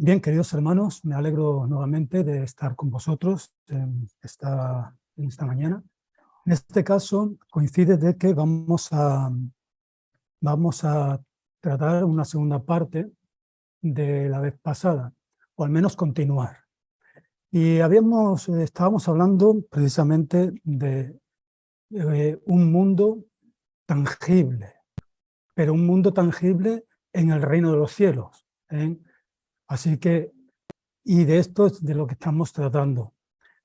Bien, queridos hermanos, me alegro nuevamente de estar con vosotros en esta mañana. En este caso coincide de que vamos a tratar una segunda parte de la vez pasada, o al menos continuar. Y estábamos hablando precisamente de un mundo tangible, pero un mundo tangible en el reino de los cielos, ¿eh? Así que, y de esto es de lo que estamos tratando,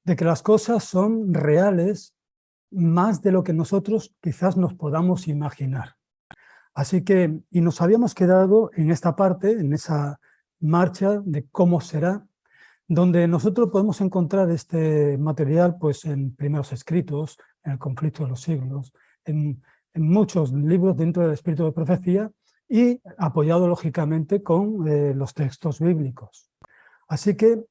de que las cosas son reales más de lo que nosotros quizás nos podamos imaginar. Así que, y nos habíamos quedado en esta parte, en esa marcha de cómo será, donde nosotros podemos encontrar este material pues, en primeros escritos, en el conflicto de los siglos, en muchos libros dentro del espíritu de profecía y apoyado lógicamente con los textos bíblicos. Así que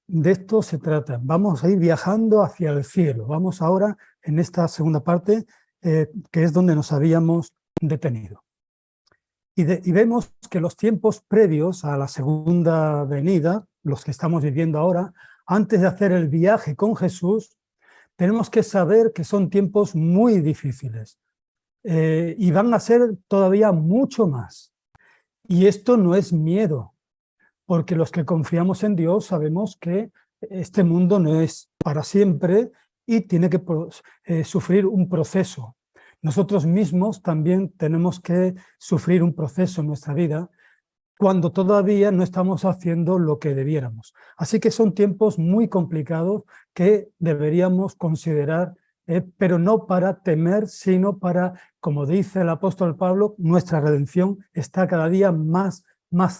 de esto se trata. Vamos a ir viajando hacia el cielo. Vamos ahora en esta segunda parte, que es donde nos habíamos detenido. Y vemos que los tiempos previos a la segunda venida, los que estamos viviendo ahora, antes de hacer el viaje con Jesús, tenemos que saber que son tiempos muy difíciles y van a ser todavía mucho más. Y esto no es miedo, porque los que confiamos en Dios sabemos que este mundo no es para siempre y tiene que sufrir un proceso. Nosotros mismos también tenemos que sufrir un proceso en nuestra vida cuando todavía no estamos haciendo lo que debiéramos. Así que son tiempos muy complicados que deberíamos considerar, pero no para temer, sino para, como dice el apóstol Pablo, nuestra redención está cada día más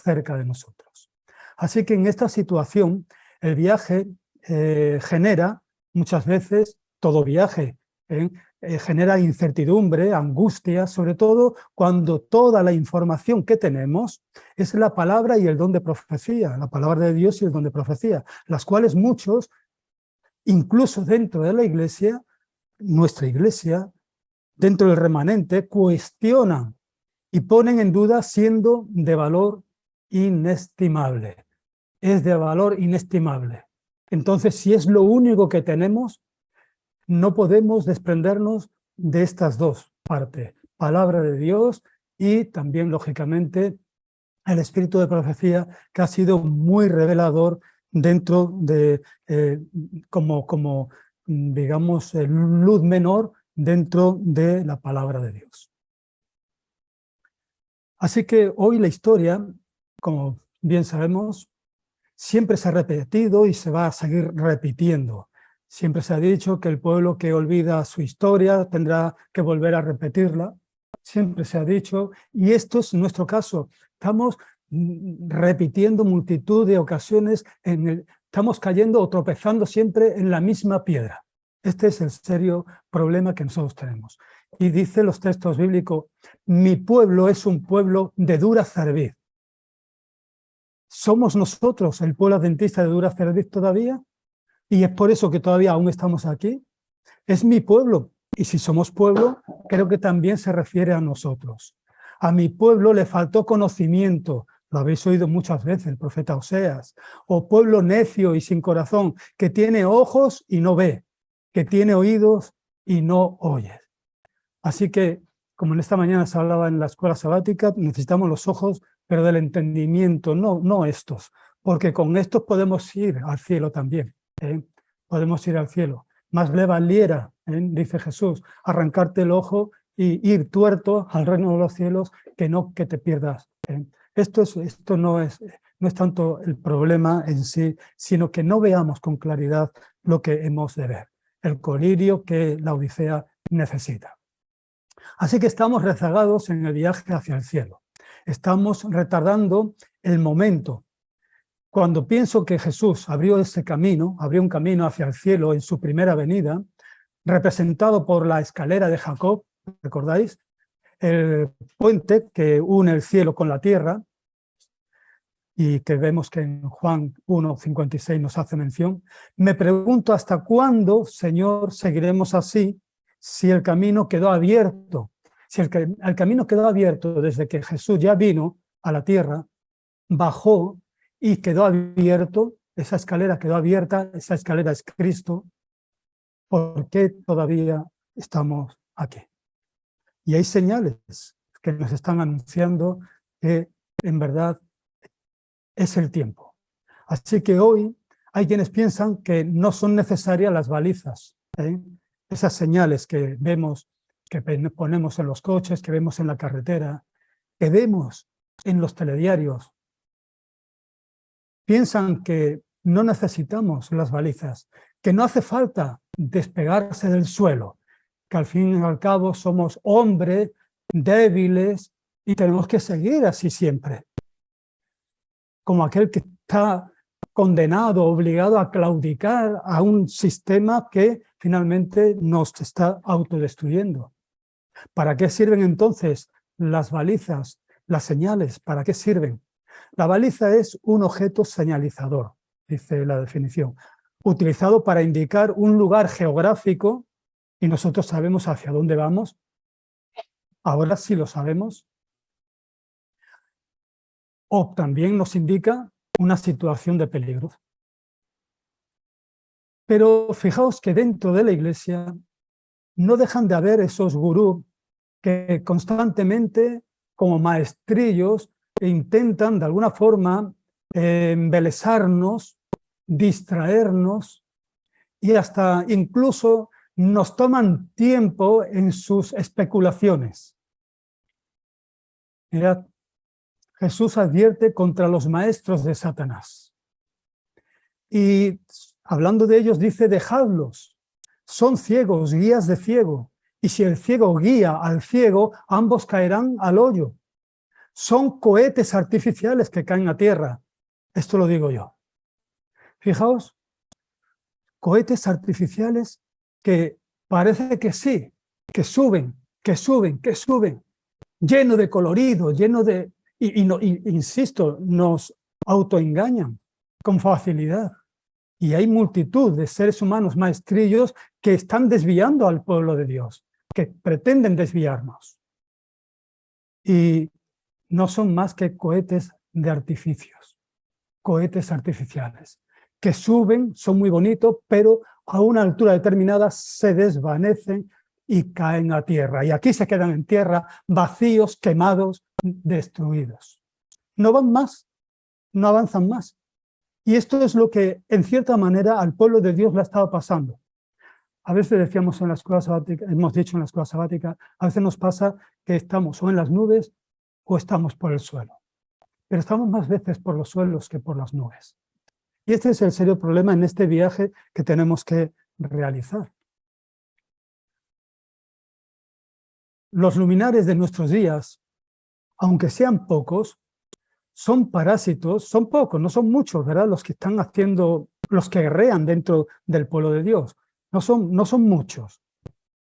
cerca de nosotros. Así que en esta situación el viaje genera muchas veces, todo viaje genera incertidumbre, angustia, sobre todo cuando toda la información que tenemos es la palabra y el don de profecía, la palabra de Dios y el don de profecía, las cuales muchos, incluso dentro de la iglesia, nuestra iglesia, dentro del remanente, cuestionan y ponen en duda siendo de valor inestimable. Es de valor inestimable. Entonces, si es lo único que tenemos, no podemos desprendernos de estas dos partes, palabra de Dios y también, lógicamente, el espíritu de profecía, que ha sido muy revelador dentro de, digamos, luz menor dentro de la palabra de Dios. Así que hoy la historia, como bien sabemos, siempre se ha repetido y se va a seguir repitiendo. Siempre se ha dicho que el pueblo que olvida su historia tendrá que volver a repetirla. Siempre se ha dicho, y esto es nuestro caso. Estamos repitiendo multitud de ocasiones, estamos cayendo o tropezando siempre en la misma piedra. Este es el serio problema que nosotros tenemos. Y dice los textos bíblicos, mi pueblo es un pueblo de dura cerviz. ¿Somos nosotros el pueblo adventista de dura cerviz todavía? Y es por eso que todavía aún estamos aquí. Es mi pueblo. Y si somos pueblo, creo que también se refiere a nosotros. A mi pueblo le faltó conocimiento. Lo habéis oído muchas veces, el profeta Oseas. O pueblo necio y sin corazón, que tiene ojos y no ve, que tiene oídos y no oye. Así que, como en esta mañana se hablaba en la escuela sabática, necesitamos los ojos, pero del entendimiento, no estos, porque con estos podemos ir al cielo también. Podemos ir al cielo. Más le valiera, dice Jesús, arrancarte el ojo y ir tuerto al reino de los cielos que no que te pierdas. Esto no es tanto el problema en sí, sino que no veamos con claridad lo que hemos de ver, el colirio que la Odisea necesita. Así que estamos rezagados en el viaje hacia el cielo. Estamos retardando el momento. Cuando pienso que Jesús abrió un camino hacia el cielo en su primera venida, representado por la escalera de Jacob, ¿recordáis? El puente que une el cielo con la tierra, y que vemos que en Juan 1:56 nos hace mención. Me pregunto hasta cuándo, Señor, seguiremos así si el camino quedó abierto. Si el camino quedó abierto desde que Jesús ya vino a la tierra, bajó y quedó abierto, esa escalera quedó abierta, esa escalera es Cristo. ¿Por qué todavía estamos aquí? Y hay señales que nos están anunciando que en verdad es el tiempo. Así que hoy hay quienes piensan que no son necesarias las balizas, ¿eh? Esas señales que vemos, que ponemos en los coches, que vemos en la carretera, que vemos en los telediarios. Piensan que no necesitamos las balizas, que no hace falta despegarse del suelo, que al fin y al cabo somos hombres débiles y tenemos que seguir así siempre. Como aquel que está condenado, obligado a claudicar a un sistema que finalmente nos está autodestruyendo. ¿Para qué sirven entonces las balizas, las señales? ¿Para qué sirven? La baliza es un objeto señalizador, dice la definición, utilizado para indicar un lugar geográfico y nosotros sabemos hacia dónde vamos. Ahora sí lo sabemos. O también nos indica una situación de peligro. Pero fijaos que dentro de la Iglesia no dejan de haber esos gurús que constantemente, como maestrillos, intentan de alguna forma embelesarnos, distraernos y hasta incluso nos toman tiempo en sus especulaciones. Mirad, Jesús advierte contra los maestros de Satanás. Y hablando de ellos dice, dejadlos, son ciegos, guías de ciego, y si el ciego guía al ciego, ambos caerán al hoyo. Son cohetes artificiales que caen a tierra. Esto lo digo yo. Fijaos, cohetes artificiales que parece que sí, que suben, que suben, que suben, lleno de colorido, lleno de... insisto, nos autoengañan con facilidad. Y hay multitud de seres humanos maestrillos que están desviando al pueblo de Dios, que pretenden desviarnos. Y no son más que cohetes de artificios, cohetes artificiales, que suben, son muy bonitos, pero a una altura determinada se desvanecen y caen a tierra. Y aquí se quedan en tierra vacíos, quemados, destruidos. No van más, no avanzan más. Y esto es lo que, en cierta manera, al pueblo de Dios le ha estado pasando. A veces decíamos en la escuela sabática, hemos dicho en la escuela sabática, a veces nos pasa que estamos o en las nubes o estamos por el suelo. Pero estamos más veces por los suelos que por las nubes. Y este es el serio problema en este viaje que tenemos que realizar. Los luminares de nuestros días, aunque sean pocos, son parásitos, son pocos, no son muchos, ¿verdad? Los que están haciendo, los que guerrean dentro del pueblo de Dios. No son muchos.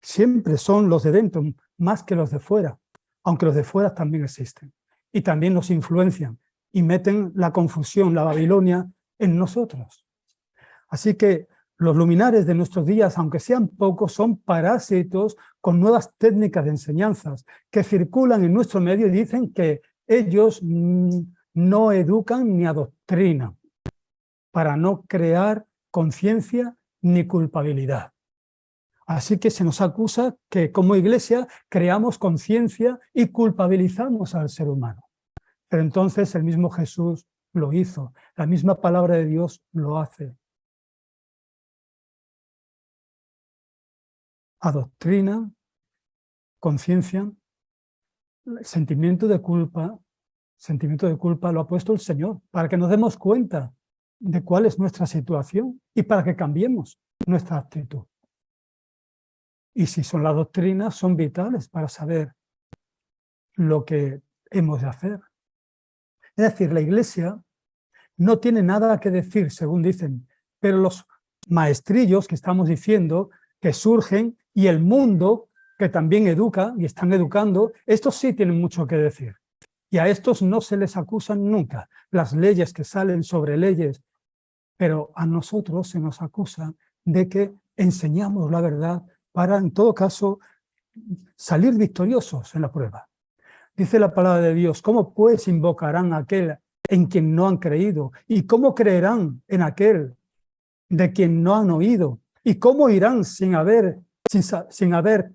Siempre son los de dentro, más que los de fuera, aunque los de fuera también existen. Y también nos influencian y meten la confusión, la Babilonia, en nosotros. Así que los luminares de nuestros días, aunque sean pocos, son parásitos con nuevas técnicas de enseñanzas que circulan en nuestro medio y dicen que ellos no educan ni adoctrinan para no crear conciencia ni culpabilidad. Así que se nos acusa que como iglesia creamos conciencia y culpabilizamos al ser humano. Pero entonces el mismo Jesús lo hizo, la misma palabra de Dios lo hace. Adoctrina, conciencia, sentimiento de culpa lo ha puesto el Señor, para que nos demos cuenta de cuál es nuestra situación y para que cambiemos nuestra actitud. Y si son las doctrinas, son vitales para saber lo que hemos de hacer. Es decir, la Iglesia no tiene nada que decir, según dicen, pero los maestrillos que estamos diciendo, que surgen, y el mundo, que también educa y están educando, estos sí tienen mucho que decir. Y a estos no se les acusan nunca las leyes que salen sobre leyes, pero a nosotros se nos acusa de que enseñamos la verdad para, en todo caso, salir victoriosos en la prueba. Dice la palabra de Dios, ¿cómo pues invocarán a aquel en quien no han creído? ¿Y cómo creerán en aquel de quien no han oído? ¿Y cómo irán sin haber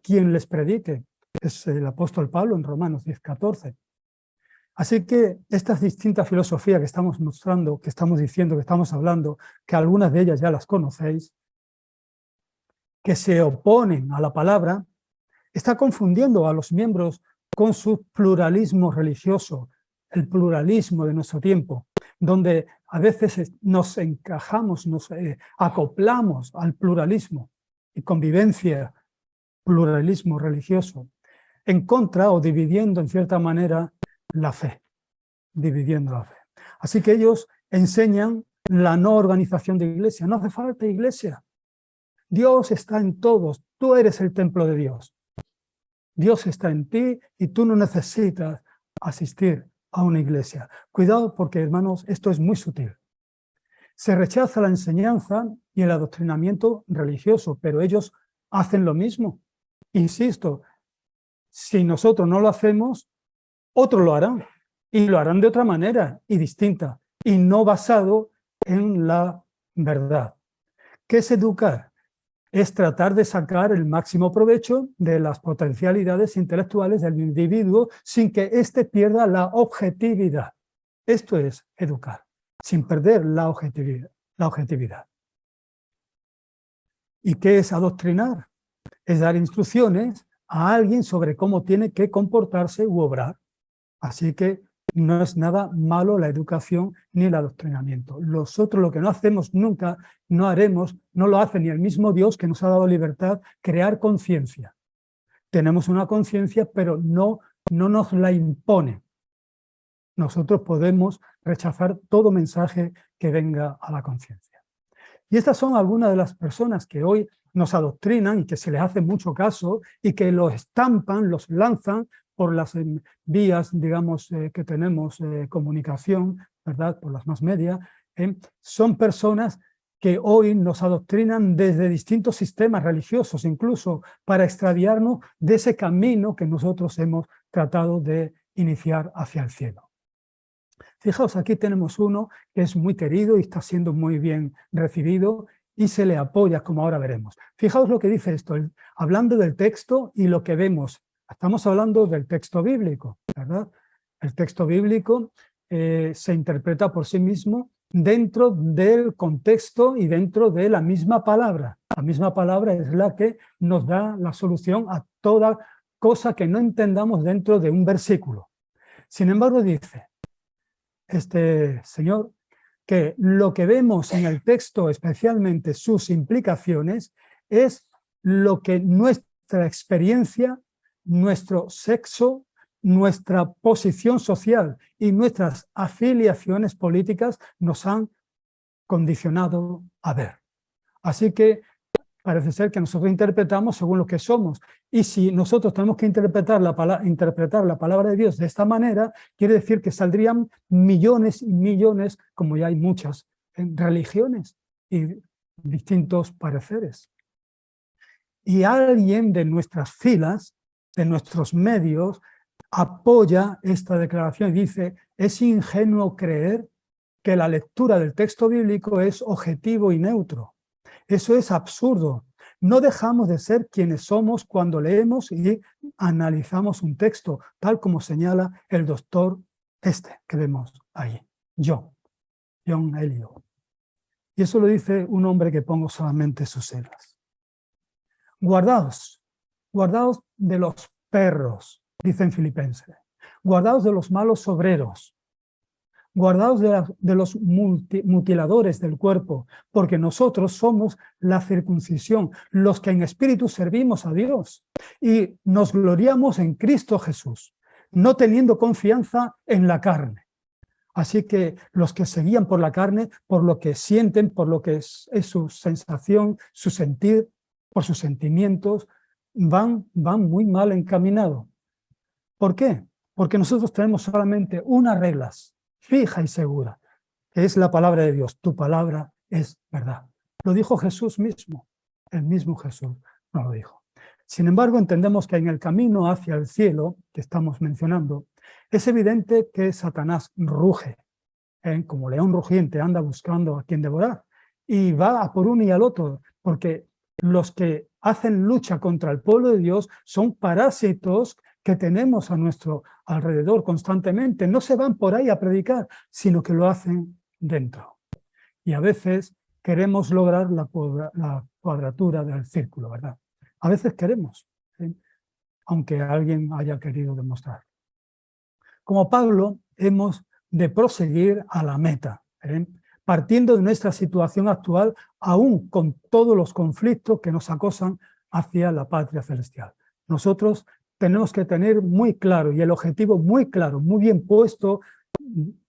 quien les predique? Es el apóstol Pablo en Romanos 10:14. Así que estas distintas filosofías que estamos mostrando, que estamos diciendo, que estamos hablando, que algunas de ellas ya las conocéis, que se oponen a la palabra, está confundiendo a los miembros con su pluralismo religioso, el pluralismo de nuestro tiempo, donde a veces nos encajamos, nos acoplamos al pluralismo y convivencia, pluralismo religioso, en contra o dividiendo en cierta manera la fe, dividiendo la fe. Así que ellos enseñan la no organización de iglesia. No hace falta iglesia. Dios está en todos. Tú eres el templo de Dios. Dios está en ti y tú no necesitas asistir a una iglesia. Cuidado porque, hermanos, esto es muy sutil. Se rechaza la enseñanza y el adoctrinamiento religioso, pero ellos hacen lo mismo. Insisto, si nosotros no lo hacemos, otros lo harán, y lo harán de otra manera y distinta, y no basado en la verdad. ¿Qué es educar? Es tratar de sacar el máximo provecho de las potencialidades intelectuales del individuo sin que éste pierda la objetividad. Esto es educar, sin perder la objetividad. ¿Y qué es adoctrinar? Es dar instrucciones a alguien sobre cómo tiene que comportarse u obrar. Así que no es nada malo la educación ni el adoctrinamiento. Nosotros lo que no hacemos nunca, no haremos, no lo hace ni el mismo Dios que nos ha dado libertad, crear conciencia. Tenemos una conciencia, pero no nos la impone. Nosotros podemos rechazar todo mensaje que venga a la conciencia. Y estas son algunas de las personas que hoy nos adoctrinan y que se les hace mucho caso y que los estampan, los lanzan por las vías, digamos, que tenemos comunicación, ¿verdad?, por las más media. Son personas que hoy nos adoctrinan desde distintos sistemas religiosos, incluso para extraviarnos de ese camino que nosotros hemos tratado de iniciar hacia el cielo. Fijaos, aquí tenemos uno que es muy querido y está siendo muy bien recibido y se le apoya, como ahora veremos. Fijaos lo que dice esto, hablando del texto y lo que vemos. Estamos hablando del texto bíblico, ¿verdad? El texto bíblico se interpreta por sí mismo dentro del contexto y dentro de la misma palabra. La misma palabra es la que nos da la solución a toda cosa que no entendamos dentro de un versículo. Sin embargo, dice este señor que lo que vemos en el texto, especialmente sus implicaciones, es lo que nuestra experiencia, nuestro sexo, nuestra posición social y nuestras afiliaciones políticas nos han condicionado a ver. Así que parece ser que nosotros interpretamos según lo que somos. Y si nosotros tenemos que interpretar la palabra de Dios de esta manera, quiere decir que saldrían millones y millones, como ya hay muchas, religiones y distintos pareceres. Y alguien de nuestras filas, de nuestros medios, apoya esta declaración y dice: es ingenuo creer que la lectura del texto bíblico es objetivo y neutro. Eso es absurdo. No dejamos de ser quienes somos cuando leemos y analizamos un texto, tal como señala el doctor que vemos ahí, John Eliot. Y eso lo dice un hombre que pongo solamente sus siglas. Guardaos de los perros, dicen Filipenses. Guardaos de los malos obreros. Guardaos de los mutiladores del cuerpo, porque nosotros somos la circuncisión, los que en espíritu servimos a Dios y nos gloriamos en Cristo Jesús, no teniendo confianza en la carne. Así que los que se guían por la carne, por lo que sienten, por lo que es su sensación, su sentir, por sus sentimientos, van muy mal encaminados. ¿Por qué? Porque nosotros tenemos solamente unas reglas fija y segura, que es la palabra de Dios. Tu palabra es verdad. Lo dijo Jesús mismo, el mismo Jesús nos lo dijo. Sin embargo, entendemos que en el camino hacia el cielo, que estamos mencionando, es evidente que Satanás ruge. como león rugiente, anda buscando a quien devorar, y va a por uno y al otro, porque los que hacen lucha contra el pueblo de Dios son parásitos que tenemos a nuestro alrededor constantemente. No se van por ahí a predicar, sino que lo hacen dentro. Y a veces queremos lograr la cuadratura del círculo, ¿verdad? A veces queremos, ¿sí? Aunque alguien haya querido demostrar. Como Pablo, hemos de proseguir a la meta, ¿eh? Partiendo de nuestra situación actual, aún con todos los conflictos que nos acosan hacia la patria celestial. Nosotros tenemos que tener muy claro, y el objetivo muy claro, muy bien puesto,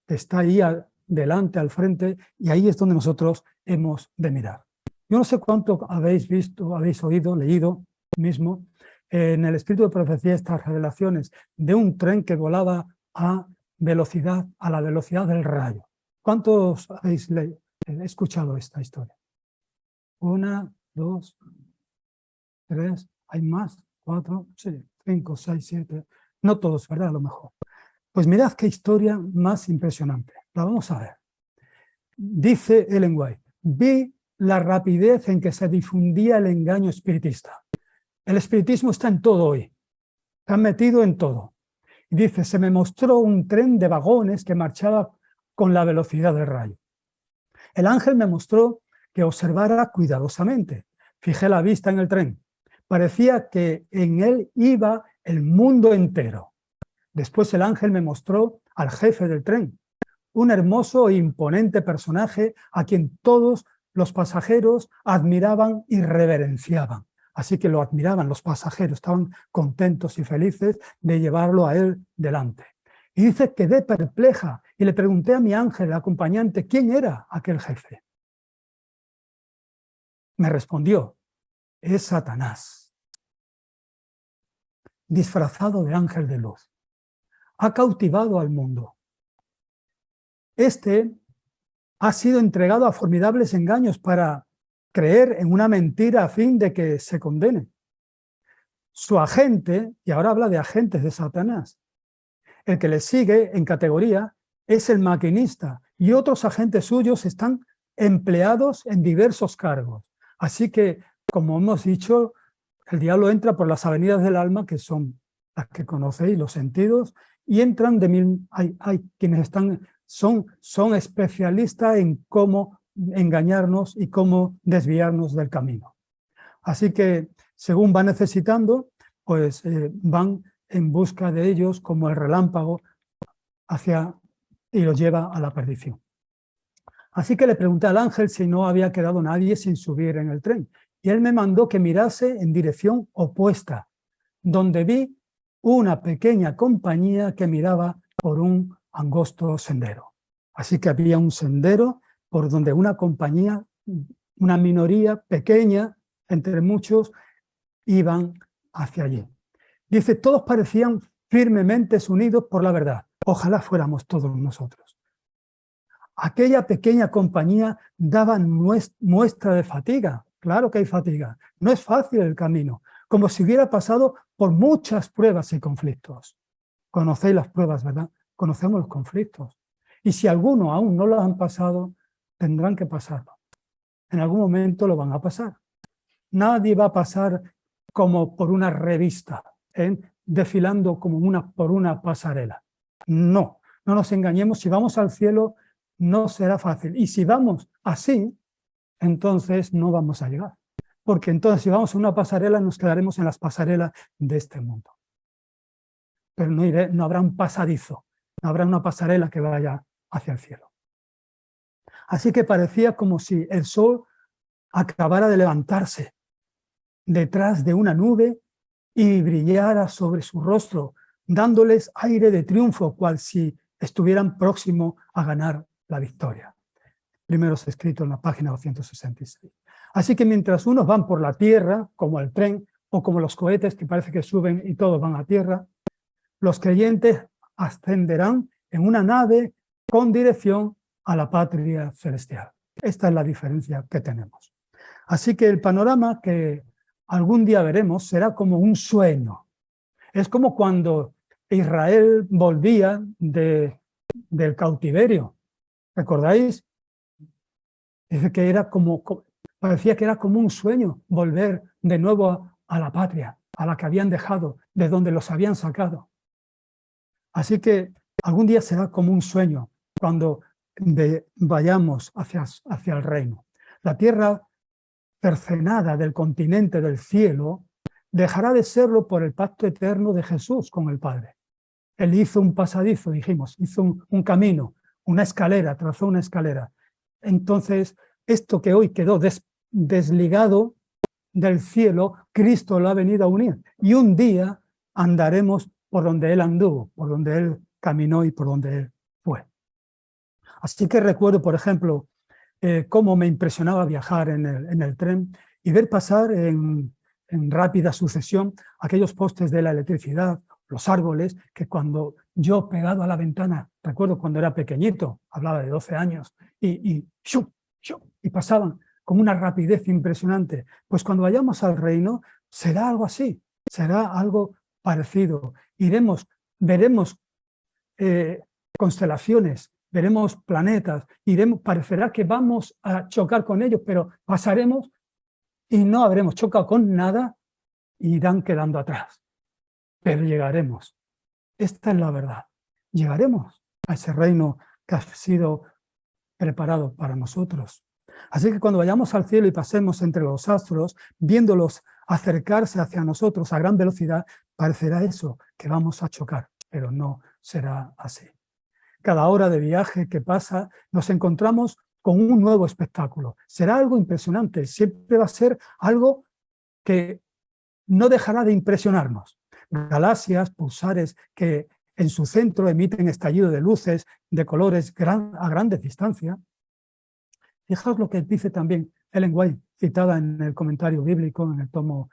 está ahí delante, al frente, y ahí es donde nosotros hemos de mirar. Yo no sé cuánto habéis visto, habéis oído, leído mismo, en el Espíritu de Profecía, estas revelaciones de un tren que volaba a la velocidad del rayo. ¿Cuántos habéis escuchado esta historia? 1, 2, 3, ¿hay más? 4, sí, 5, 6, 7. No todos, ¿verdad? A lo mejor. Pues mirad qué historia más impresionante. La vamos a ver. Dice Ellen White: vi la rapidez en que se difundía el engaño espiritista. El espiritismo está en todo hoy. Está metido en todo. Y dice: se me mostró un tren de vagones que marchaba con la velocidad del rayo. El ángel me mostró que observara cuidadosamente. Fijé la vista en el tren. Parecía que en él iba el mundo entero. Después el ángel me mostró al jefe del tren, un hermoso e imponente personaje a quien todos los pasajeros admiraban y reverenciaban. Así que lo admiraban los pasajeros, estaban contentos y felices de llevarlo a él delante. Y dice: quedé perpleja y le pregunté a mi ángel, el acompañante, ¿quién era aquel jefe? Me respondió: es Satanás, disfrazado de ángel de luz. Ha cautivado al mundo. Este ha sido entregado a formidables engaños para creer en una mentira a fin de que se condene. Su agente, y ahora habla de agentes de Satanás, el que le sigue en categoría es el maquinista, y otros agentes suyos están empleados en diversos cargos. Así que, como hemos dicho, el diablo entra por las avenidas del alma, que son las que conocéis, los sentidos, y entran de mil. Hay quienes son especialistas en cómo engañarnos y cómo desviarnos del camino. Así que, según van necesitando, pues van en busca de ellos como el relámpago y los lleva a la perdición. Así que le pregunté al ángel si no había quedado nadie sin subir en el tren, y él me mandó que mirase en dirección opuesta, donde vi una pequeña compañía que miraba por un angosto sendero. Así que había un sendero por donde una compañía, una minoría pequeña, entre muchos, iban hacia allí. Dice: todos parecían firmemente unidos por la verdad. Ojalá fuéramos todos nosotros. Aquella pequeña compañía daba muestra de fatiga. Claro que hay fatiga. No es fácil el camino, como si hubiera pasado por muchas pruebas y conflictos. Conocéis las pruebas, ¿verdad? Conocemos los conflictos. Y si alguno aún no lo han pasado, tendrán que pasarlo. En algún momento lo van a pasar. Nadie va a pasar como por una revista, desfilando como por una pasarela. No, no nos engañemos. Si vamos al cielo, no será fácil. Y si vamos así, entonces no vamos a llegar. Porque entonces si vamos a una pasarela, nos quedaremos en las pasarelas de este mundo. Pero no habrá un pasadizo, no habrá una pasarela que vaya hacia el cielo. Así que parecía como si el sol acabara de levantarse detrás de una nube y brillara sobre su rostro, dándoles aire de triunfo, cual si estuvieran próximos a ganar la victoria. Primero es escrito en la página 266. Así que mientras unos van por la tierra, como el tren, o como los cohetes que parece que suben y todos van a tierra, los creyentes ascenderán en una nave con dirección a la patria celestial. Esta es la diferencia que tenemos. Así que el panorama que algún día veremos será como un sueño. Es como cuando Israel volvía del cautiverio. ¿Recordáis? Dice que era parecía que era como un sueño volver de nuevo a la patria, a la que habían dejado, de donde los habían sacado. Así que algún día será como un sueño cuando vayamos hacia el reino. La tierra cercenada del continente del cielo dejará de serlo por el pacto eterno de Jesús con el Padre. Él hizo un pasadizo, dijimos, hizo un camino, una escalera, trazó una escalera. Entonces, esto que hoy quedó desligado del cielo, Cristo lo ha venido a unir. Y un día andaremos por donde Él anduvo, por donde Él caminó y por donde Él fue. Así que recuerdo, por ejemplo, cómo me impresionaba viajar en el tren y ver pasar en rápida sucesión aquellos postes de la electricidad, los árboles, que cuando yo pegado a la ventana, recuerdo cuando era pequeñito, hablaba de 12 años, y pasaban con una rapidez impresionante. Pues cuando vayamos al reino será algo así, será algo parecido. Veremos constelaciones, veremos planetas, parecerá que vamos a chocar con ellos, pero pasaremos y no habremos chocado con nada y irán quedando atrás. Pero llegaremos. Esta es la verdad. Llegaremos a ese reino que ha sido preparado para nosotros. Así que cuando vayamos al cielo y pasemos entre los astros, viéndolos acercarse hacia nosotros a gran velocidad, parecerá eso, que vamos a chocar, pero no será así. Cada hora de viaje que pasa, nos encontramos con un nuevo espectáculo. Será algo impresionante, siempre va a ser algo que no dejará de impresionarnos. Galaxias, pulsares que en su centro emiten estallido de luces de colores a grandes distancias. Fijaos lo que dice también Ellen White, citada en el comentario bíblico, en el tomo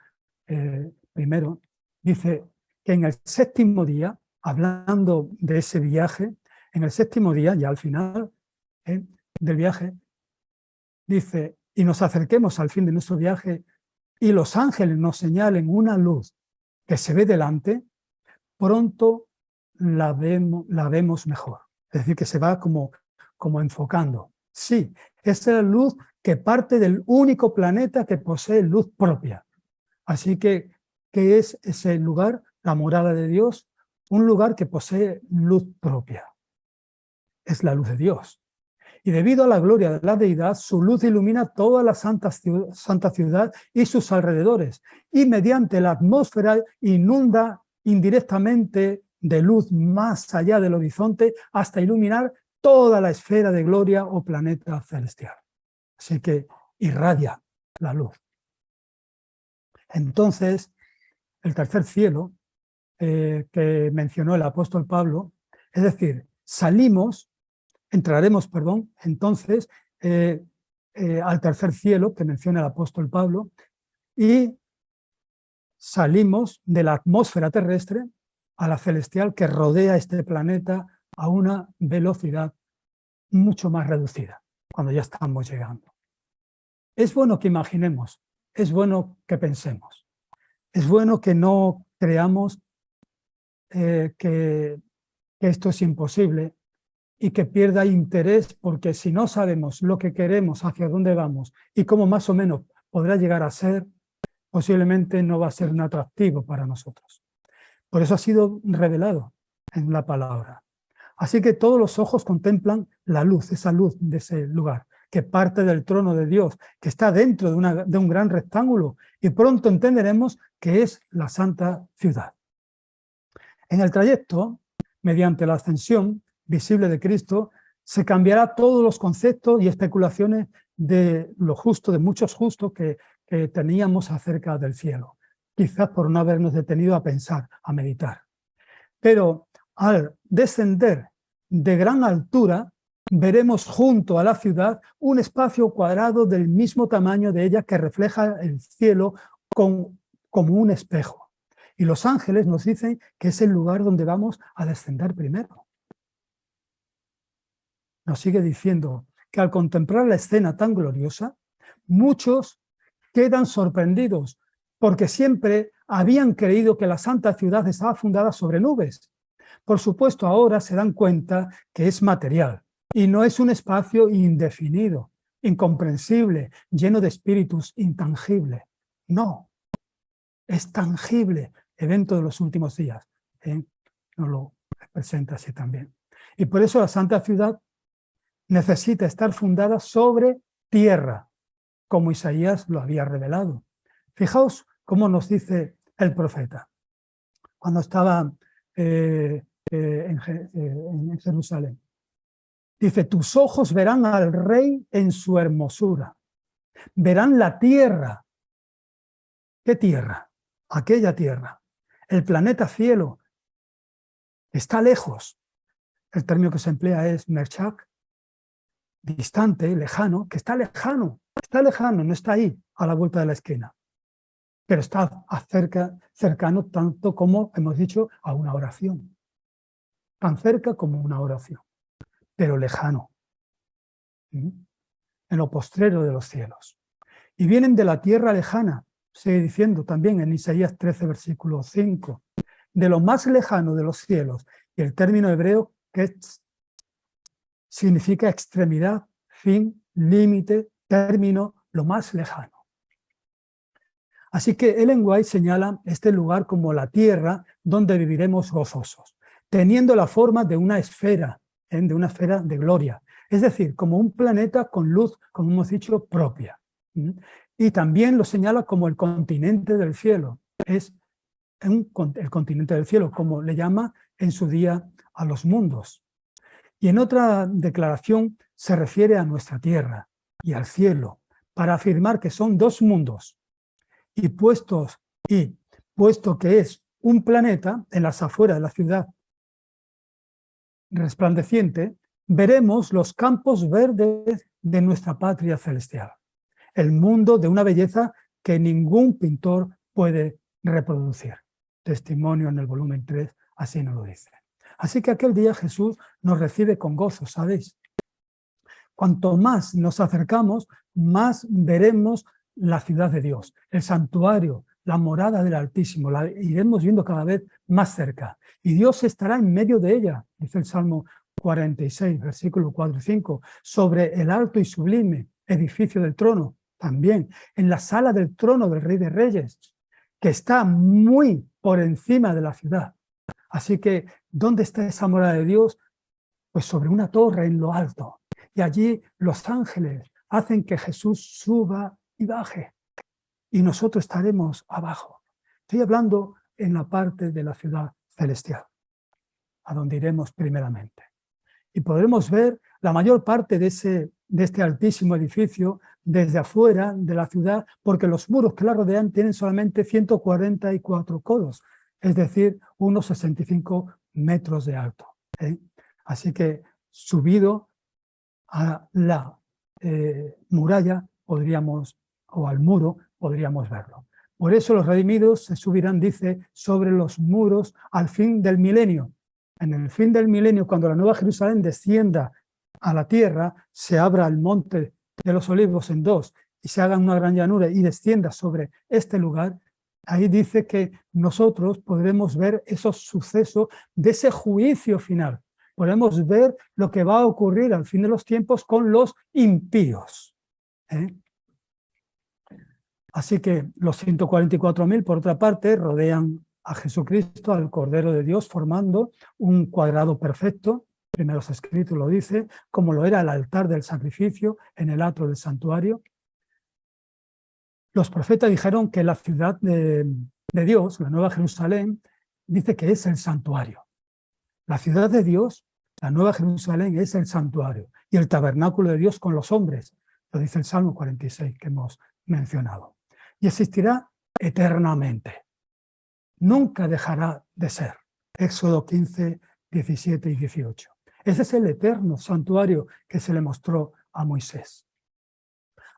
primero, dice que en el séptimo día, hablando de ese viaje, en el séptimo día, ya al final del viaje, dice, y nos acerquemos al fin de nuestro viaje y los ángeles nos señalen una luz que se ve delante, pronto la vemos mejor. Es decir, que se va como enfocando. Sí, es la luz que parte del único planeta que posee luz propia. Así que, ¿qué es ese lugar? La morada de Dios, un lugar que posee luz propia. Es la luz de Dios. Y debido a la gloria de la deidad, su luz ilumina toda la santa ciudad y sus alrededores, y mediante la atmósfera inunda indirectamente de luz más allá del horizonte hasta iluminar toda la esfera de gloria o planeta celestial. Así que irradia la luz. Entonces, el tercer cielo que mencionó el apóstol Pablo, es decir, entraremos, entonces al tercer cielo que menciona el apóstol Pablo y salimos de la atmósfera terrestre a la celestial que rodea este planeta a una velocidad mucho más reducida, cuando ya estamos llegando. Es bueno que imaginemos, es bueno que pensemos, es bueno que no creamos que esto es imposible y que pierda interés, porque si no sabemos lo que queremos, hacia dónde vamos y cómo más o menos podrá llegar a ser, posiblemente no va a ser un atractivo para nosotros. Por eso ha sido revelado en la palabra. Así que todos los ojos contemplan la luz, esa luz de ese lugar, que parte del trono de Dios, que está dentro de un gran rectángulo, y pronto entenderemos que es la santa ciudad. En el trayecto, mediante la ascensión visible de Cristo, se cambiará todos los conceptos y especulaciones de lo justo, de muchos justos que teníamos acerca del cielo, quizás por no habernos detenido a pensar, a meditar. Pero al descender de gran altura, veremos junto a la ciudad un espacio cuadrado del mismo tamaño de ella que refleja el cielo como un espejo. Y los ángeles nos dicen que es el lugar donde vamos a descender primero. Nos sigue diciendo que al contemplar la escena tan gloriosa, muchos quedan sorprendidos porque siempre habían creído que la santa ciudad estaba fundada sobre nubes. Por supuesto, ahora se dan cuenta que es material, Y no es un espacio indefinido, incomprensible, lleno de espíritus intangibles. No, es tangible, evento de los últimos días. Nos lo presenta así también. Y por eso la Santa Ciudad necesita estar fundada sobre tierra, como Isaías lo había revelado. Fijaos cómo nos dice el profeta cuando estaba en Jerusalén. Dice, tus ojos verán al rey en su hermosura, verán la tierra. ¿Qué tierra? Aquella tierra. El planeta cielo está lejos. El término que se emplea es merchak, distante, lejano, que está lejano, no está ahí, a la vuelta de la esquina. Pero está cercano tanto como, hemos dicho, a una oración. Tan cerca como una oración, pero lejano. En lo postrero de los cielos. Y vienen de la tierra lejana, sigue diciendo también en Isaías 13, versículo 5, de lo más lejano de los cielos. Y el término hebreo que significa extremidad, fin, límite, término, lo más lejano. Así que Ellen White señala este lugar como la tierra donde viviremos gozosos, teniendo la forma de una esfera de gloria, es decir, como un planeta con luz, como hemos dicho, propia. Y también lo señala como el continente del cielo, es el continente del cielo, como le llama en su día a los mundos. Y en otra declaración se refiere a nuestra tierra y al cielo, para afirmar que son dos mundos, y puesto que es un planeta en las afueras de la ciudad resplandeciente, veremos los campos verdes de nuestra patria celestial, el mundo de una belleza que ningún pintor puede reproducir. Testimonio en el volumen 3, así nos lo dice. Así que aquel día Jesús nos recibe con gozo, ¿sabéis? Cuanto más nos acercamos, más veremos la ciudad de Dios, el santuario, la morada del Altísimo, la iremos viendo cada vez más cerca. Y Dios estará en medio de ella, dice el Salmo 46, versículo 4 y 5, sobre el alto y sublime edificio del trono, también en la sala del trono del Rey de Reyes, que está muy por encima de la ciudad. Así que, ¿dónde está esa morada de Dios? Pues sobre una torre en lo alto. Y allí los ángeles hacen que Jesús suba y baje. Y nosotros estaremos abajo. Estoy hablando en la parte de la ciudad celestial, a donde iremos primeramente. Y podremos ver la mayor parte de este altísimo edificio desde afuera de la ciudad, porque los muros que la rodean tienen solamente 144 codos, es decir, unos 65 metros de alto. Así que subido a la muralla o al muro, podríamos verlo. Por eso los redimidos se subirán, dice, sobre los muros al fin del milenio. En el fin del milenio, cuando la Nueva Jerusalén descienda a la tierra, se abra el monte de los olivos en dos y se haga una gran llanura y descienda sobre este lugar, ahí dice que nosotros podremos ver esos sucesos de ese juicio final. Podemos ver lo que va a ocurrir al fin de los tiempos con los impíos. Así que los 144.000, por otra parte, rodean a Jesucristo, al Cordero de Dios, formando un cuadrado perfecto. Primeros escritos lo dice, como lo era el altar del sacrificio en el atrio del santuario. Los profetas dijeron que la ciudad de Dios, la Nueva Jerusalén, dice que es el santuario. La ciudad de Dios, la Nueva Jerusalén, es el santuario y el tabernáculo de Dios con los hombres, lo dice el Salmo 46 que hemos mencionado. Y existirá eternamente. Nunca dejará de ser. Éxodo 15, 17 y 18. Ese es el eterno santuario que se le mostró a Moisés.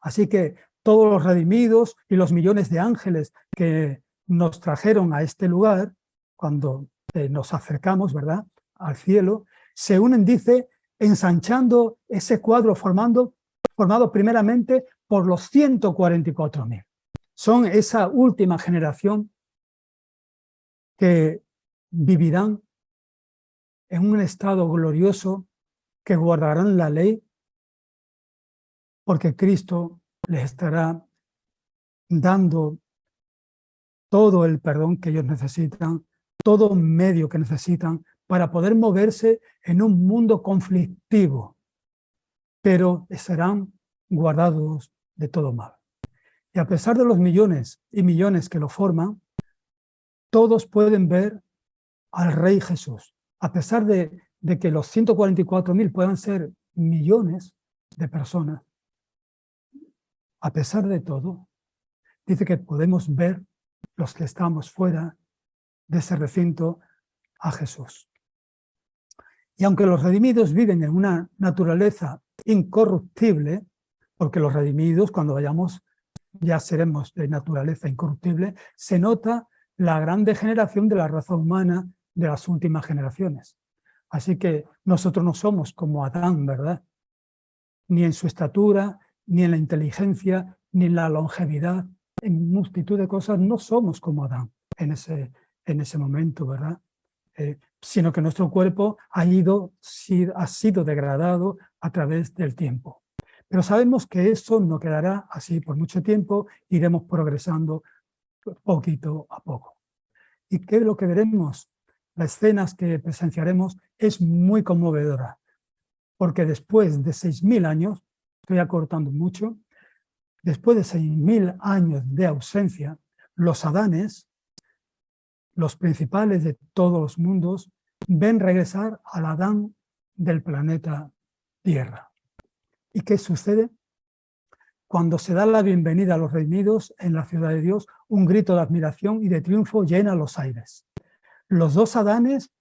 Así que todos los redimidos y los millones de ángeles que nos trajeron a este lugar, cuando nos acercamos, ¿verdad?, al cielo, se unen, dice, ensanchando ese cuadro formado primeramente por los 144.000. Son esa última generación que vivirán en un estado glorioso que guardarán la ley, porque Cristo les estará dando todo el perdón que ellos necesitan, todo medio que necesitan para poder moverse en un mundo conflictivo, pero serán guardados de todo mal. Y a pesar de los millones y millones que lo forman, todos pueden ver al Rey Jesús. A pesar de que los 144.000 puedan ser millones de personas, a pesar de todo, dice que podemos ver los que estamos fuera de ese recinto a Jesús. Y aunque los redimidos viven en una naturaleza incorruptible, porque los redimidos cuando vayamos ya seremos de naturaleza incorruptible, se nota la gran degeneración de la raza humana de las últimas generaciones. Así que nosotros no somos como Adán, ¿verdad? Ni en su estatura, ni en la inteligencia, ni en la longevidad, en multitud de cosas no somos como Adán en ese momento, ¿verdad? Sino que nuestro cuerpo ha sido degradado a través del tiempo. Pero sabemos que eso no quedará así por mucho tiempo, iremos progresando poquito a poco. ¿Y qué es lo que veremos? Las escenas que presenciaremos es muy conmovedora, porque después de 6.000 años, estoy acortando mucho, después de 6.000 años de ausencia, los Adanes, los principales de todos los mundos, ven regresar al Adán del planeta Tierra. ¿Y qué sucede? Cuando se da la bienvenida a los redimidos en la ciudad de Dios, un grito de admiración y de triunfo llena los aires. Los dos Adanes,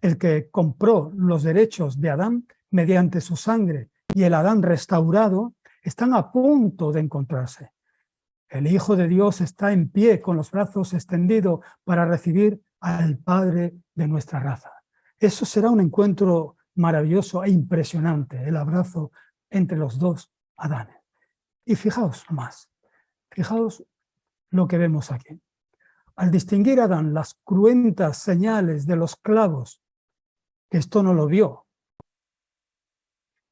el que compró los derechos de Adán mediante su sangre y el Adán restaurado, están a punto de encontrarse. El Hijo de Dios está en pie con los brazos extendidos para recibir al Padre de nuestra raza. Eso será un encuentro maravilloso e impresionante, el abrazo entre los dos Adanes. Y fijaos más, fijaos lo que vemos aquí. Al distinguir a Adán las cruentas señales de los clavos, que esto no lo vio,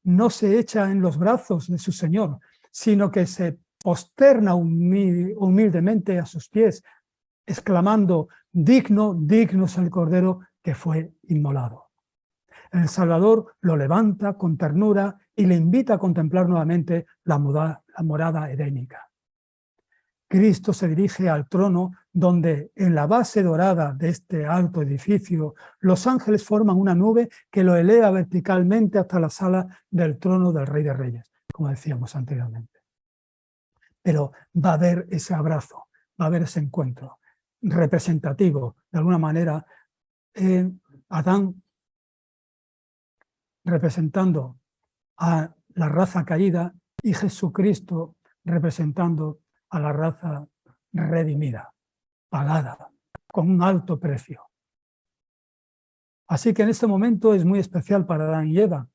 no se echa en los brazos de su Señor, sino que se posterna humildemente a sus pies, exclamando, digno, digno es el Cordero que fue inmolado. El Salvador lo levanta con ternura y le invita a contemplar nuevamente la morada edénica. Cristo se dirige al trono donde en la base dorada de este alto edificio los ángeles forman una nube que lo eleva verticalmente hasta la sala del trono del Rey de Reyes, como decíamos anteriormente. Pero va a haber ese abrazo, va a haber ese encuentro representativo, de alguna manera, Adán representando a la raza caída y Jesucristo representando a la raza redimida, pagada, con un alto precio. Así que en este momento es muy especial para Adán y Eva.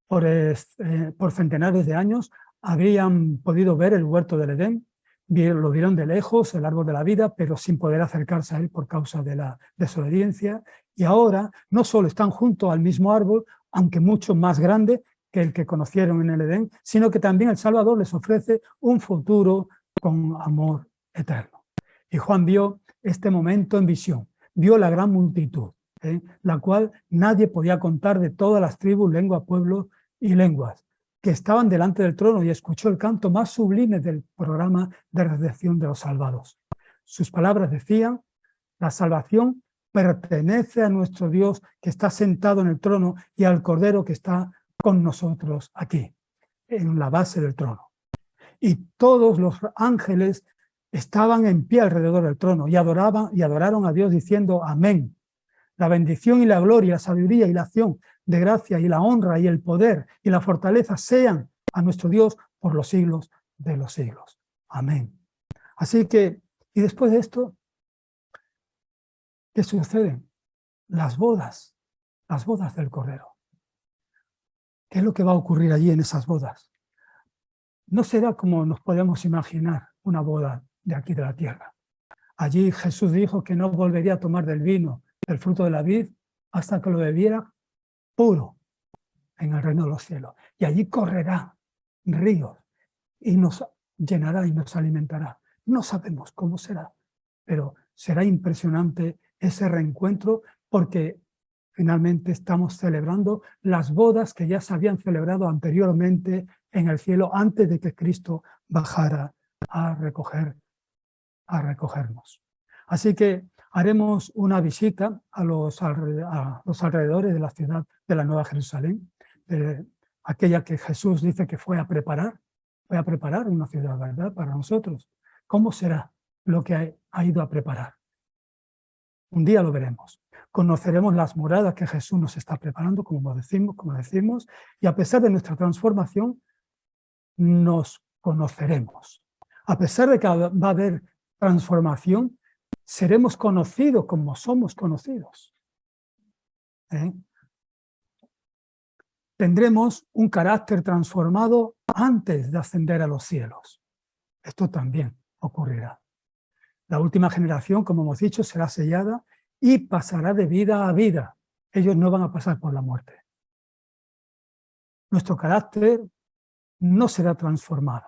Por centenares de años habían podido ver el huerto del Edén, lo vieron de lejos, el árbol de la vida, pero sin poder acercarse a él por causa de la desobediencia. Y ahora no solo están junto al mismo árbol, aunque mucho más grande que el que conocieron en el Edén, sino que también el Salvador les ofrece un futuro con amor eterno. Y Juan vio este momento en visión, vio la gran multitud, la cual nadie podía contar, de todas las tribus, lenguas, pueblos y lenguas, que estaban delante del trono, y escuchó el canto más sublime del programa de redención de los salvados. Sus palabras decían: la salvación pertenece a nuestro Dios que está sentado en el trono y al Cordero que está con nosotros aquí, en la base del trono. Y todos los ángeles estaban en pie alrededor del trono y adoraron a Dios diciendo: amén. La bendición y la gloria, la sabiduría y la acción de gracia y la honra y el poder y la fortaleza sean a nuestro Dios por los siglos de los siglos. Amén. Así que, y después de esto, ¿qué sucede? Las bodas del Cordero. ¿Qué es lo que va a ocurrir allí en esas bodas? No será como nos podemos imaginar una boda de aquí de la tierra. Allí Jesús dijo que no volvería a tomar del vino, del fruto de la vid, hasta que lo bebiera puro. en el reino de los cielos. Y allí correrá ríos y nos llenará y nos alimentará. No sabemos cómo será, pero será impresionante ese reencuentro porque finalmente estamos celebrando las bodas que ya se habían celebrado anteriormente en el cielo antes de que Cristo bajara a recogernos. Así que haremos una visita a los alrededores de la ciudad de la Nueva Jerusalén, aquella que Jesús dice que fue a preparar una ciudad, ¿verdad?, para nosotros. ¿Cómo será lo que ha ido a preparar? Un día lo veremos. Conoceremos las moradas que Jesús nos está preparando, como decimos, y a pesar de nuestra transformación, nos conoceremos. A pesar de que va a haber transformación, seremos conocidos como somos conocidos. Tendremos un carácter transformado antes de ascender a los cielos. Esto también ocurrirá. La última generación, como hemos dicho, será sellada y pasará de vida a vida. Ellos no van a pasar por la muerte. Nuestro carácter no será transformado.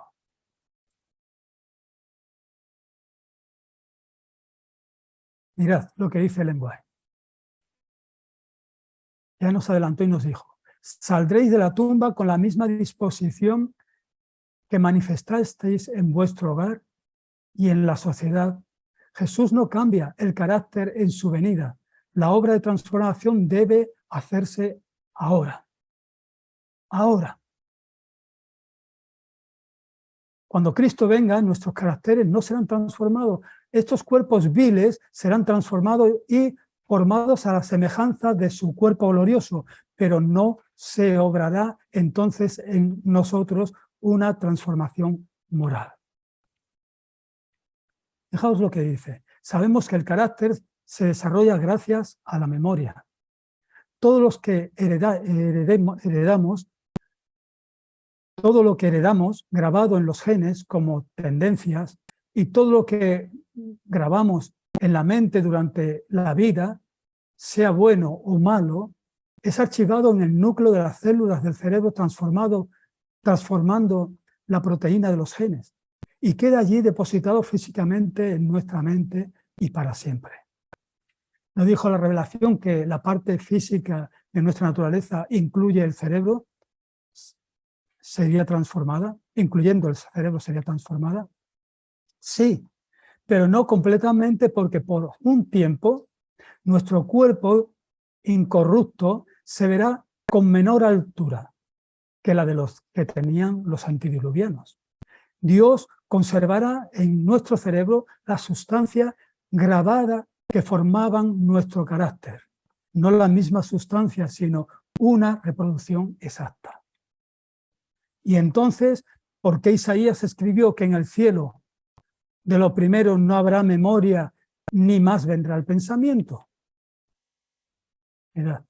Mirad lo que dice el lenguaje. Ya nos adelantó y nos dijo: saldréis de la tumba con la misma disposición que manifestasteis en vuestro hogar y en la sociedad. Jesús no cambia el carácter en su venida. La obra de transformación debe hacerse ahora. Ahora. Cuando Cristo venga, nuestros caracteres no serán transformados. Estos cuerpos viles serán transformados y formados a la semejanza de su cuerpo glorioso, pero no se obrará entonces en nosotros una transformación moral. Fijaos lo que dice. Sabemos que el carácter se desarrolla gracias a la memoria. Todos los que heredamos, todo lo que heredamos grabado en los genes como tendencias y todo lo que grabamos en la mente durante la vida, sea bueno o malo, es archivado en el núcleo de las células del cerebro transformando la proteína de los genes y queda allí depositado físicamente en nuestra mente y para siempre. ¿No dijo la revelación que la parte física de nuestra naturaleza incluye el cerebro? ¿Sería transformada? ¿Incluyendo el cerebro sería transformada? Sí, pero no completamente, porque por un tiempo nuestro cuerpo incorrupto se verá con menor altura que la de los que tenían los antediluvianos. Dios conservará en nuestro cerebro la sustancia grabada que formaban nuestro carácter. No la misma sustancia, sino una reproducción exacta. Y entonces, ¿por qué Isaías escribió que en el cielo de lo primero no habrá memoria, ni más vendrá el pensamiento? Mirad,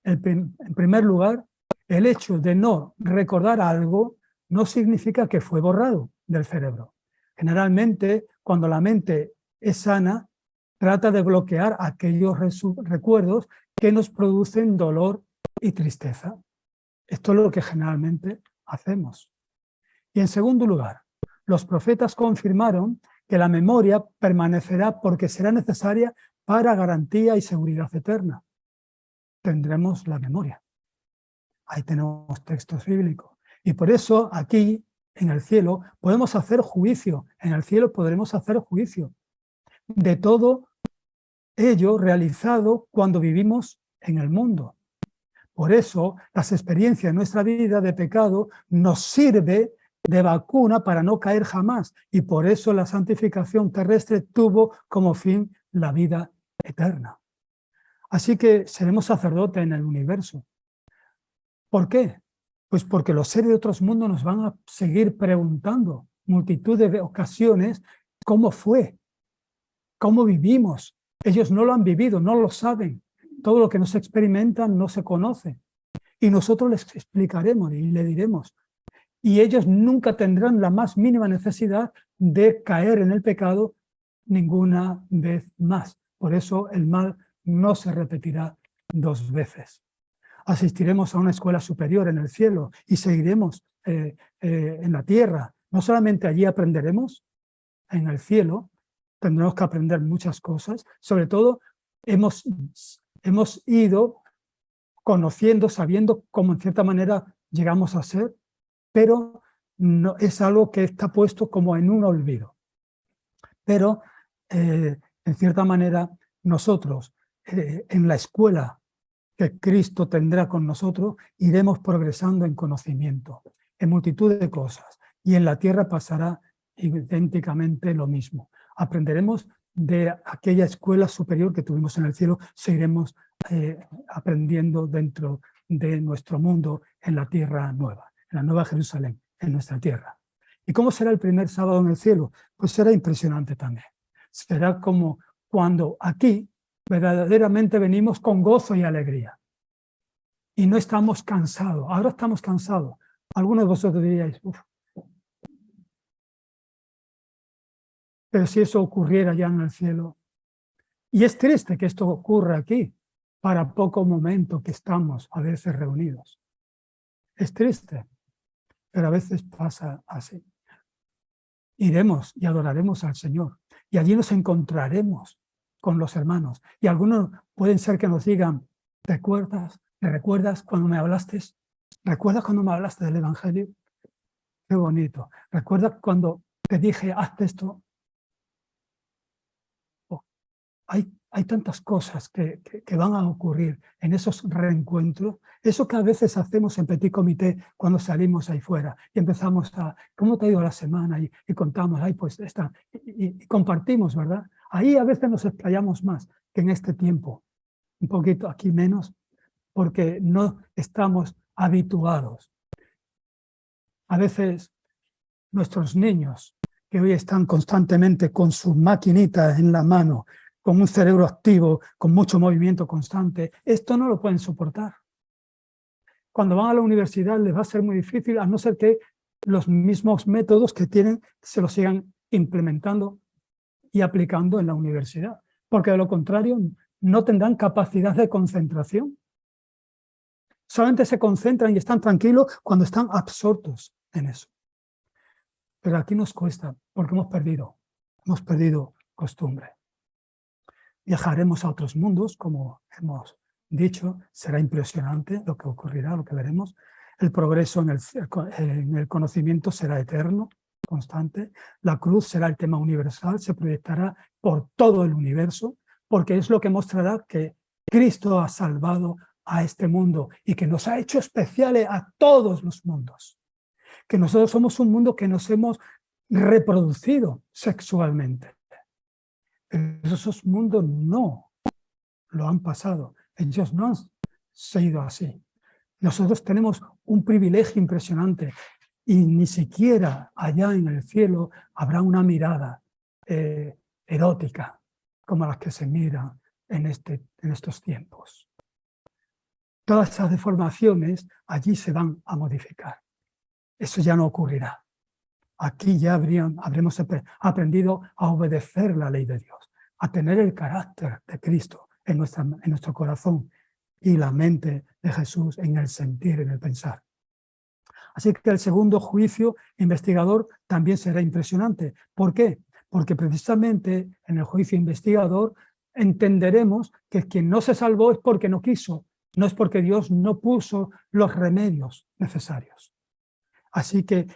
en primer lugar, el hecho de no recordar algo no significa que fue borrado del cerebro. Generalmente, cuando la mente es sana, trata de bloquear aquellos recuerdos que nos producen dolor y tristeza. Esto es lo que generalmente hacemos. Y en segundo lugar, los profetas confirmaron que la memoria permanecerá porque será necesaria para garantía y seguridad eterna. Tendremos la memoria. Ahí tenemos textos bíblicos. Y por eso aquí, en el cielo, podemos hacer juicio. En el cielo podremos hacer juicio de todo ello realizado cuando vivimos en el mundo. Por eso, las experiencias de nuestra vida de pecado nos sirve de vacuna para no caer jamás. Y por eso la santificación terrestre tuvo como fin la vida eterna. Así que seremos sacerdotes en el universo. ¿Por qué? Pues porque los seres de otros mundos nos van a seguir preguntando multitud de ocasiones cómo fue, cómo vivimos. Ellos no lo han vivido, no lo saben. Todo lo que no se experimenta no se conoce. Y nosotros les explicaremos y le diremos. Y ellos nunca tendrán la más mínima necesidad de caer en el pecado ninguna vez más. Por eso el mal no se repetirá dos veces. asistiremos a una escuela superior en el cielo y seguiremos en la tierra. No solamente allí aprenderemos, en el cielo tendremos que aprender muchas cosas. Sobre todo, hemos ido conociendo, sabiendo cómo en cierta manera llegamos a ser, pero no, es algo que está puesto como en un olvido. Pero, en cierta manera, nosotros, en la escuela que Cristo tendrá con nosotros, iremos progresando en conocimiento, en multitud de cosas. Y en la tierra pasará idénticamente lo mismo. Aprenderemos de aquella escuela superior que tuvimos en el cielo, seguiremos aprendiendo dentro de nuestro mundo en la tierra nueva, en la nueva Jerusalén, en nuestra tierra. ¿Y cómo será el primer sábado en el cielo? Pues será impresionante también. Será como cuando aquí verdaderamente venimos con gozo y alegría. Y no estamos cansados. Ahora estamos cansados. Algunos de vosotros diríais, uff. Pero si eso ocurriera ya en el cielo. Y es triste que esto ocurra aquí, para poco momento que estamos a veces reunidos. Es triste, pero a veces pasa así. Iremos y adoraremos al Señor. Y allí nos encontraremos con los hermanos. Y algunos pueden ser que nos digan, ¿me recuerdas cuando me hablaste? ¿Recuerdas cuando me hablaste del Evangelio? Qué bonito. ¿Recuerdas cuando te dije, haz esto? Oh, hay tantas cosas que van a ocurrir en esos reencuentros. Eso que a veces hacemos en petit comité cuando salimos ahí fuera y empezamos a, ¿cómo te ha ido la semana? Y contamos, ahí pues está, y compartimos, ¿verdad? Ahí a veces nos explayamos más que en este tiempo. Un poquito aquí menos, porque no estamos habituados. A veces nuestros niños, que hoy están constantemente con sus maquinitas en la mano, con un cerebro activo, con mucho movimiento constante, esto no lo pueden soportar. Cuando van a la universidad les va a ser muy difícil, a no ser que los mismos métodos que tienen se los sigan implementando y aplicando en la universidad, porque de lo contrario no tendrán capacidad de concentración. Solamente se concentran y están tranquilos cuando están absortos en eso. Pero aquí nos cuesta, porque hemos perdido costumbre. Viajaremos a otros mundos, como hemos dicho, será impresionante lo que ocurrirá, lo que veremos. El progreso en el conocimiento será eterno, constante. La cruz será el tema universal, se proyectará por todo el universo, porque es lo que mostrará que Cristo ha salvado a este mundo y que nos ha hecho especiales a todos los mundos. Que nosotros somos un mundo que nos hemos reproducido sexualmente. Pero esos mundos no lo han pasado. Ellos no han sido así. Nosotros tenemos un privilegio impresionante y ni siquiera allá en el cielo habrá una mirada erótica como las que se miran en estos tiempos. Todas esas deformaciones allí se van a modificar. Eso ya no ocurrirá. Aquí ya habremos aprendido a obedecer la ley de Dios, a tener el carácter de Cristo en nuestro corazón y la mente de Jesús en el sentir, en el pensar. Así que el segundo juicio investigador también será impresionante. ¿Por qué? Porque precisamente en el juicio investigador entenderemos que quien no se salvó es porque no quiso, no es porque Dios no puso los remedios necesarios. Así que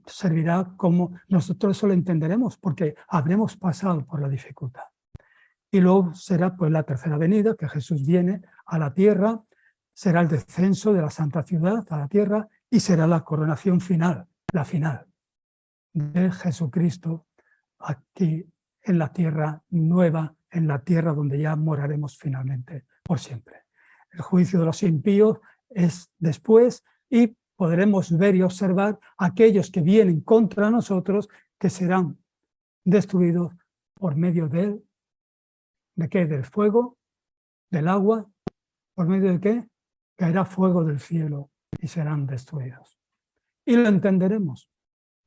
servirá como nosotros eso lo entenderemos, porque habremos pasado por la dificultad. Y luego será pues la tercera venida, que Jesús viene a la tierra, será el descenso de la santa ciudad a la tierra y será la coronación final, la final de Jesucristo aquí en la tierra nueva, en la tierra donde ya moraremos finalmente por siempre. El juicio de los impíos es después y podremos ver y observar aquellos que vienen contra nosotros que serán destruidos por medio ¿de qué? Del fuego, del agua, ¿por medio de qué? Caerá fuego del cielo y serán destruidos. Y lo entenderemos.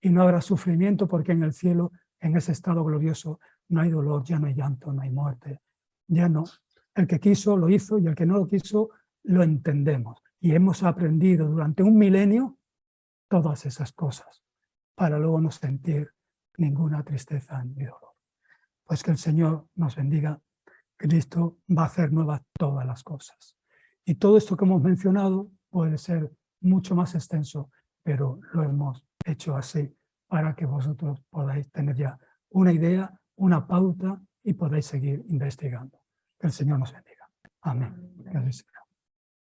Y no habrá sufrimiento porque en el cielo, en ese estado glorioso, no hay dolor, ya no hay llanto, no hay muerte. Ya no. El que quiso lo hizo y el que no lo quiso lo entendemos. y hemos aprendido durante un milenio todas esas cosas, para luego no sentir ninguna tristeza ni dolor. Pues que el Señor nos bendiga. Cristo va a hacer nuevas todas las cosas. Y todo esto que hemos mencionado puede ser mucho más extenso, pero lo hemos hecho así para que vosotros podáis tener ya una idea, una pauta y podáis seguir investigando. Que el Señor nos bendiga. Amén. Gracias.